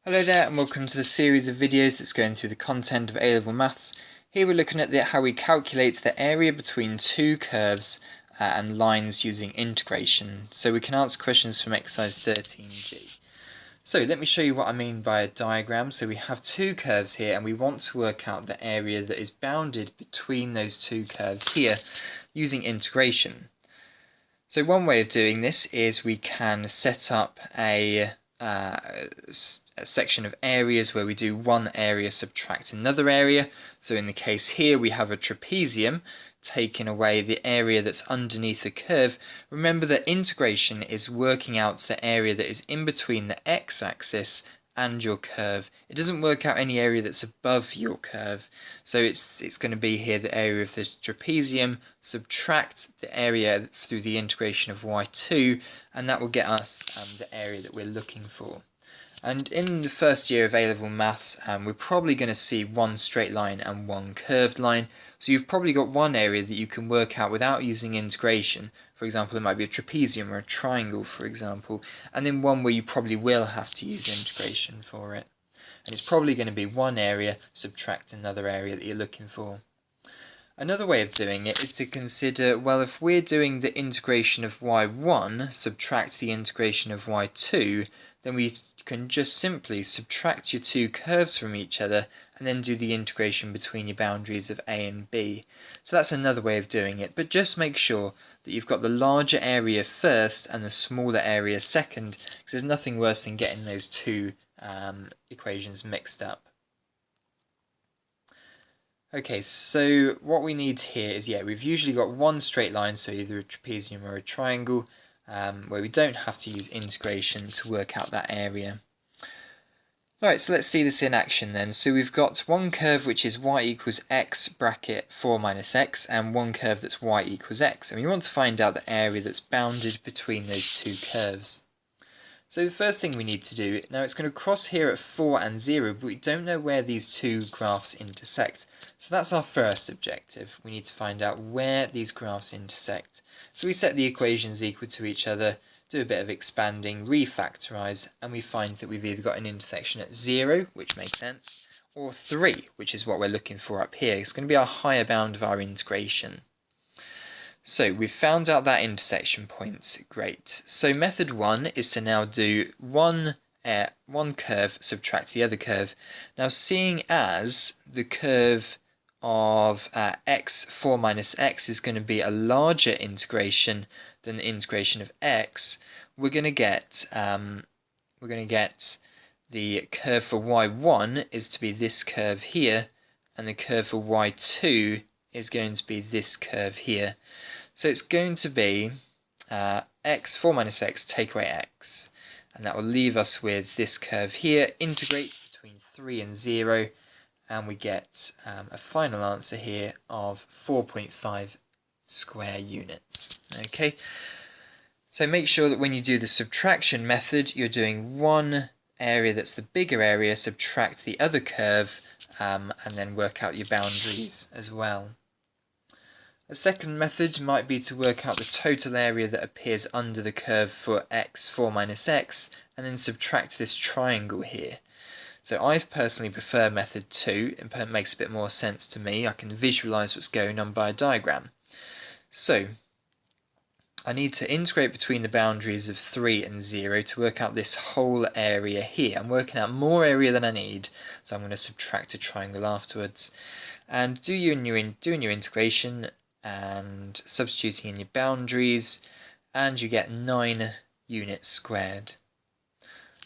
Hello there and welcome to the series of videos that's going through the content of A-Level Maths. Here we're looking at how we calculate the area between two curves and lines using integration. So we can answer questions from exercise 13G. So let me show you what I mean by a diagram. So we have two curves here and we want to work out the area that is bounded between those two curves here using integration. So one way of doing this is we can set up a section of areas where we do one area subtract another area. So in the case here we have a trapezium taking away the area that's underneath the curve. Remember that integration is working out the area that is in between the x-axis and your curve. It doesn't work out any area that's above your curve. So it's going to be here the area of the trapezium, subtract the area through the integration of y2, and that will get us the area that we're looking for. And in the first year of A-Level Maths, we're probably going to see one straight line and one curved line. So you've probably got one area that you can work out without using integration. For example, it might be a trapezium or a triangle, for example. And then one where you probably will have to use integration for it. And it's probably going to be one area subtract another area that you're looking for. Another way of doing it is to consider, well, if we're doing the integration of y1 subtract the integration of y2, then we can just simply subtract your two curves from each other and then do the integration between your boundaries of A and B. So that's another way of doing it, but just make sure that you've got the larger area first and the smaller area second, because there's nothing worse than getting those two equations mixed up. Okay, so what we need here is, we've usually got one straight line, so either a trapezium or a triangle, where we don't have to use integration to work out that area. Alright, so let's see this in action then. So we've got one curve which is y equals x bracket 4 minus x, and one curve that's y equals x. And we want to find out the area that's bounded between those two curves. So the first thing we need to do, now it's going to cross here at 4 and 0, but we don't know where these two graphs intersect. So that's our first objective. We need to find out where these graphs intersect. So we set the equations equal to each other, do a bit of expanding, refactorise, and we find that we've either got an intersection at 0, which makes sense, or 3, which is what we're looking for up here. It's going to be our higher bound of our integration. So we've found out that intersection point. Great. So method 1 is to now do one curve subtract the other curve. Now, seeing as the curve of x 4 minus x is going to be a larger integration than the integration of x, we're going to get the curve for y1 is to be this curve here, and the curve for y2 is going to be this curve here. So it's going to be x 4 minus x take away x, and that will leave us with this curve here. Integrate between 3 and 0, and we get a final answer here of 4.5 square units. Okay, so make sure that when you do the subtraction method, you're doing one area that's the bigger area, subtract the other curve, and then work out your boundaries as well. A second method might be to work out the total area that appears under the curve for x 4 minus x, and then subtract this triangle here. So I personally prefer method 2, it makes a bit more sense to me. I can visualise what's going on by a diagram. So I need to integrate between the boundaries of 3 and 0 to work out this whole area here. I'm working out more area than I need, so I'm going to subtract a triangle afterwards. And doing your integration and substituting in your boundaries, and you get 9 units squared.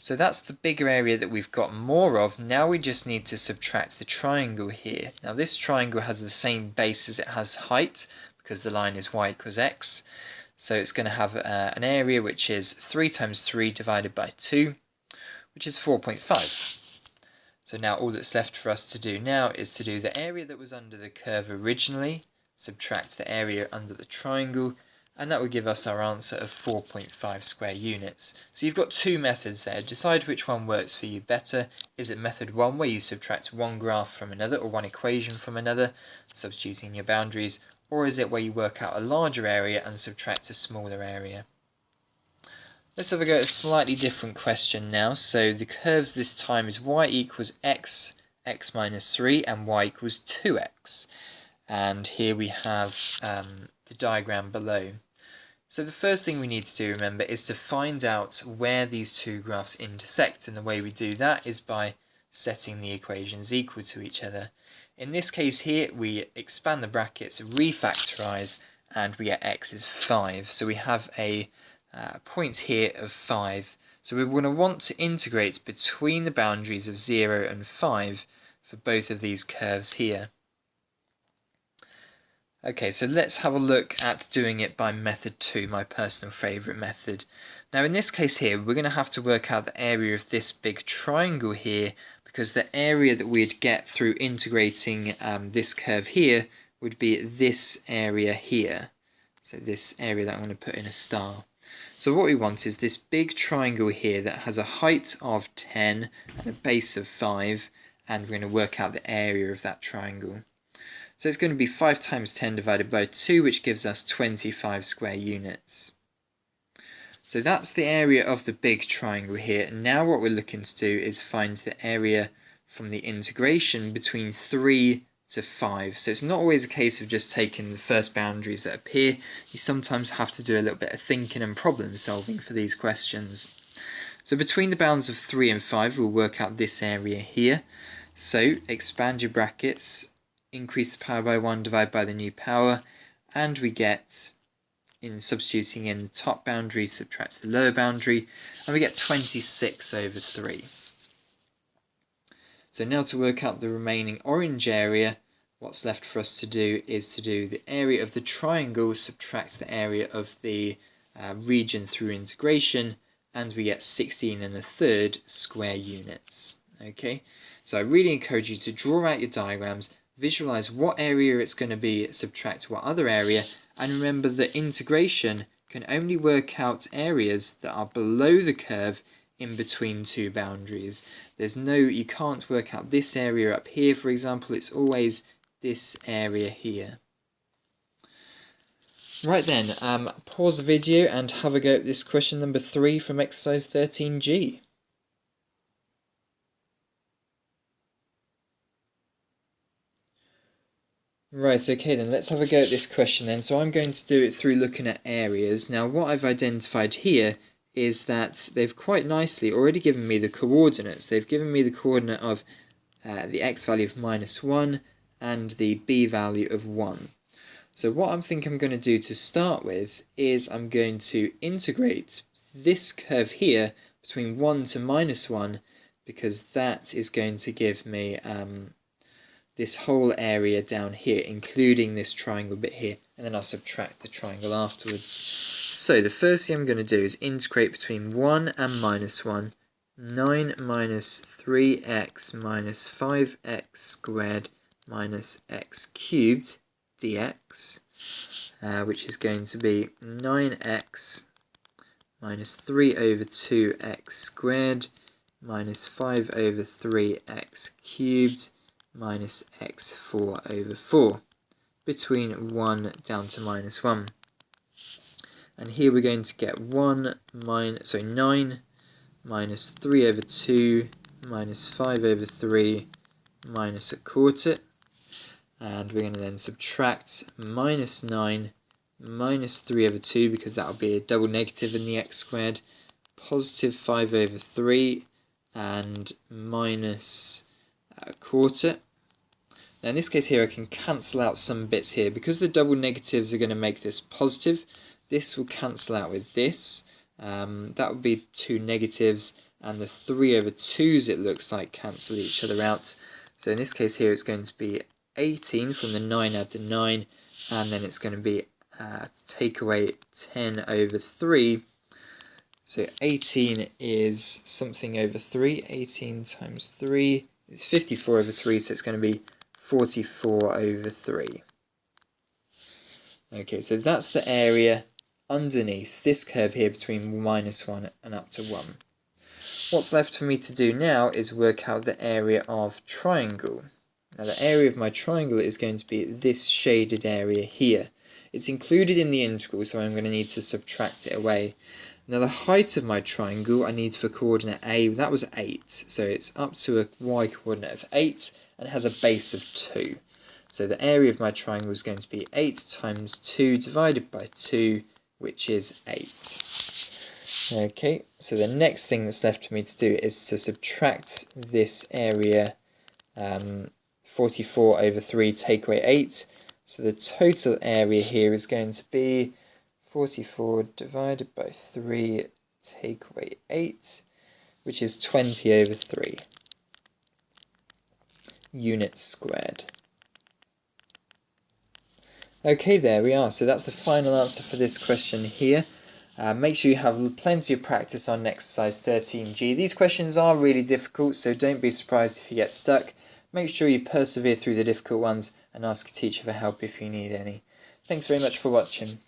So that's the bigger area that we've got more of. Now we just need to subtract the triangle here. Now this triangle has the same base as it has height, because the line is y equals x. So it's going to have an area which is 3 times 3 divided by 2, which is 4.5. So now all that's left for us to do now is to do the area that was under the curve originally, subtract the area under the triangle, and that will give us our answer of 4.5 square units. So you've got two methods there. Decide which one works for you better. Is it method 1 where you subtract one graph from another, or one equation from another, substituting your boundaries, or is it where you work out a larger area and subtract a smaller area? Let's have a go at a slightly different question now. So the curves this time is y equals x, x minus 3, and y equals 2x. And here we have the diagram below. So the first thing we need to do, remember, is to find out where these two graphs intersect. And the way we do that is by setting the equations equal to each other. In this case here, we expand the brackets, refactorize, and we get x is 5. So we have a point here of 5. So we're going to want to integrate between the boundaries of 0 and 5 for both of these curves here. Okay, so let's have a look at doing it by method 2, my personal favourite method. Now in this case here, we're going to have to work out the area of this big triangle here, because the area that we'd get through integrating this curve here would be this area here. So this area that I'm going to put in a star. So what we want is this big triangle here that has a height of 10 and a base of 5, and we're going to work out the area of that triangle. So it's going to be 5 times 10 divided by 2, which gives us 25 square units. So that's the area of the big triangle here. And now what we're looking to do is find the area from the integration between 3 to 5. So it's not always a case of just taking the first boundaries that appear. You sometimes have to do a little bit of thinking and problem solving for these questions. So between the bounds of 3 and 5, we'll work out this area here. So expand your brackets, increase the power by 1, divide by the new power, and we get, in substituting in the top boundary, subtract the lower boundary, and we get 26 over 3. So now to work out the remaining orange area, what's left for us to do is to do the area of the triangle, subtract the area of the region through integration, and we get 16 1/3 square units. Okay, so I really encourage you to draw out your diagrams, visualize what area it's going to be, subtract what other area, and remember that integration can only work out areas that are below the curve in between two boundaries. You can't work out this area up here, for example. It's always this area here. Right then, pause the video and have a go at this question number 3 from exercise 13G. Right, okay then, let's have a go at this question then. So I'm going to do it through looking at areas. Now what I've identified here is that they've quite nicely already given me the coordinates. They've given me the coordinate of the x value of -1 and the b value of 1. So what I'm going to do to start with is I'm going to integrate this curve here between 1 to -1, because that is going to give me this whole area down here, including this triangle bit here, and then I'll subtract the triangle afterwards. So the first thing I'm going to do is integrate between 1 and -1, 9 minus 3x minus 5x squared minus x cubed dx, which is going to be 9x minus 3 over 2x squared minus 5 over 3x cubed minus x4 over 4, between 1 down to -1. And here we're going to get 9 minus 3 over 2 minus 5 over 3 minus a quarter. And we're going to then subtract -9 minus 3 over 2, because that will be a double negative in the x squared, positive 5 over 3, and minus a quarter. Now in this case here I can cancel out some bits here. Because the double negatives are going to make this positive, this will cancel out with this. That would be 2 negatives, and the 3 over 2's, it looks like, cancel each other out. So in this case here it's going to be 18, from the 9 add the 9, and then it's going to be take away 10 over 3. So 18 is something over 3. 18 times 3 is 54 over 3, so it's going to be 44 over 3. Okay, so that's the area underneath this curve here between -1 and up to 1. What's left for me to do now is work out the area of triangle. Now the area of my triangle is going to be this shaded area here. It's included in the integral, so I'm going to need to subtract it away. Now the height of my triangle I need for coordinate A, that was 8. So it's up to a y coordinate of 8 and it has a base of 2. So the area of my triangle is going to be 8 times 2 divided by 2, which is 8. Okay, so the next thing that's left for me to do is to subtract this area, 44 over 3, take away 8. So the total area here is going to be 44 divided by 3, take away 8, which is 20 over 3 units squared. Okay, there we are. So that's the final answer for this question here. Make sure you have plenty of practice on exercise 13G. These questions are really difficult, so don't be surprised if you get stuck. Make sure you persevere through the difficult ones and ask a teacher for help if you need any. Thanks very much for watching.